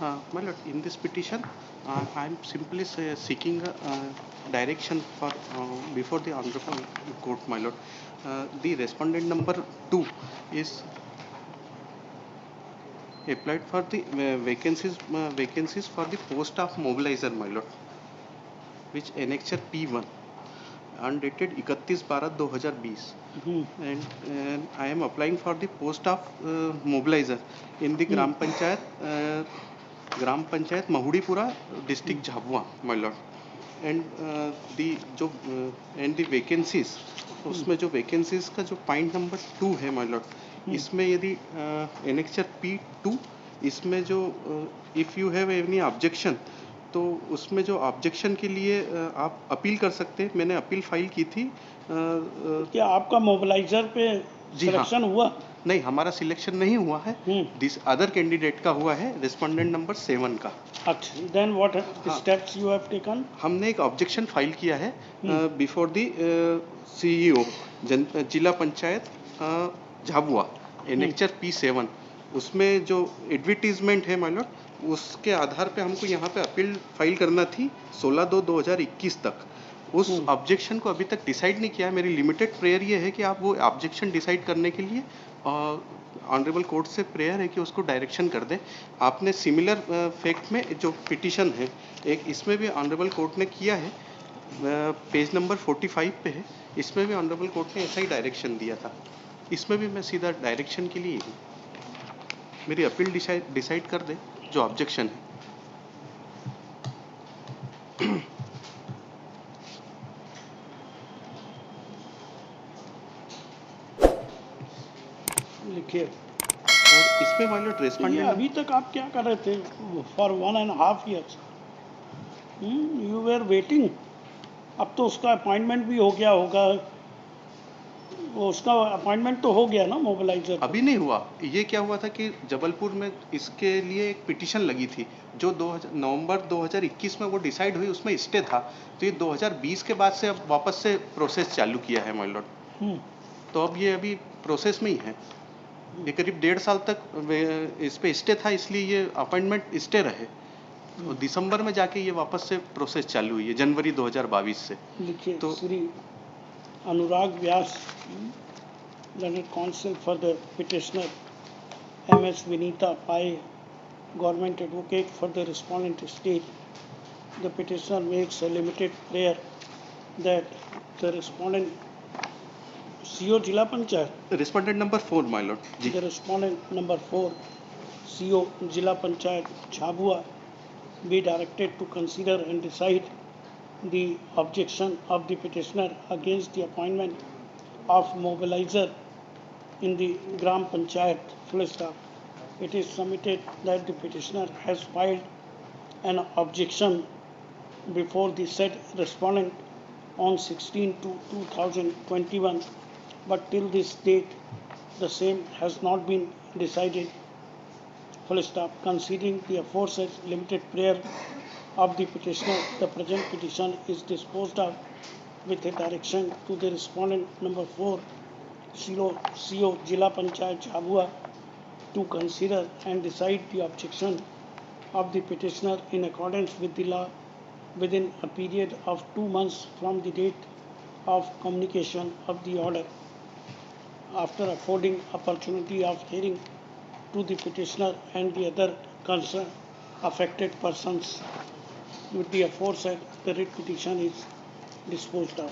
My lord, in this petition, I am simply seeking direction for before the honorable court, my lord. The respondent number 2 is applied for the vacancies for the post of mobilizer, my lord, which annexure P1 undated 31/12/2020, and I am applying for the post of mobilizer in the Gram Panchayat Mahudipura district Jhabua, my lord. And the vacancies, उसमें जो vacancies का जो point number 2 है, my lord, इसमें यदि annexure P2 इसमें जो if you have any objection, तो उसमें जो ऑब्जेक्शन के लिए आप अपील कर सकते हैं. मैंने अपील फाइल की थी. क्या आपका मोबिलाइजर पे सिलेक्शन हुआ? नहीं, हमारा सिलेक्शन नहीं हुआ है. दिस अदर कैंडिडेट का हुआ है, रिस्पोंडेंट नंबर 7 का. अच्छा, then what steps you have taken? हमने एक ऑब्जेक्शन फाइल किया है बिफोर द सीईओ जिला पंचायत झाबुआ, एनेक्चर P7. उसमें जो एडवर्टीजमेंट है, माय लॉर्ड, उसके आधार पे हमको यहाँ पे अपील फाइल करना थी 16/2/2021 तक. उस ऑब्जेक्शन को अभी तक डिसाइड नहीं किया है. मेरी लिमिटेड प्रेयर ये है कि आप वो ऑब्जेक्शन डिसाइड करने के लिए ऑनरेबल कोर्ट से प्रेयर है कि उसको डायरेक्शन कर दें. आपने सिमिलर फैक्ट में जो पिटिशन है एक, इसमें भी ऑनरेबल कोर्ट ने किया है, पेज नंबर 45 पे है. इसमें भी ऑनरेबल कोर्ट ने ऐसा ही डायरेक्शन दिया था. इसमें भी मैं सीधा डायरेक्शन के लिए ही मेरी अपील डिसाइड कर दे जो ऑब्जेक्शन है. लिखिए. और इसमें मान लो रेस्पोंडेंट, अभी तक आप क्या कर रहे थे for 1.5 years? You were waiting. अब तो उसका अपॉइंटमेंट भी हो गया होगा. वो उसका अपॉइंटमेंट तो हो गया ना मोबिलाइजर? अभी नहीं हुआ. ये क्या हुआ था कि जबलपुर में इसके लिए एक पिटीशन लगी थी जो नवंबर 2021 में वो डिसाइड हुई, उसमें स्टे था. तो ये 2020 के बाद से अब वापस से प्रोसेस चालू किया है, माय लॉर्ड. तो अब ये अभी प्रोसेस में ही है. ये करीब 1.5 साल तक इस पे स्टे था, इसलिए ये अपॉइंटमेंट स्टे रहे. तो दिसंबर में जाके ये वापस से प्रोसेस चालू हुई है, जनवरी 2022 से. लिखिए. तो श्री अनुराग व्यास, learned counsel for the petitioner, M.S. Vinita Pai, government advocate for the respondent state. The petitioner makes a limited prayer that the respondent CO Jila Panchayat. Respondent number 4, my lord. The respondent number 4, CO Jila Panchayat Jhabua, be directed to consider and decide the objection of the petitioner against the appointment of mobilizer in the Gram Panchayat, full stop. It is submitted that the petitioner has filed an objection before the said respondent on 16/2/2021, but till this date the same has not been decided, full stop. Considering the aforesaid limited prayer of the petitioner, the present petition is disposed of with a direction to the respondent number 4, CO Jila Panchayat Jhabua, to consider and decide the objection of the petitioner in accordance with the law within a period of 2 months from the date of communication of the order, after affording opportunity of hearing to the petitioner and the other concerned affected persons. With the aforesaid, the writ petition is disposed of.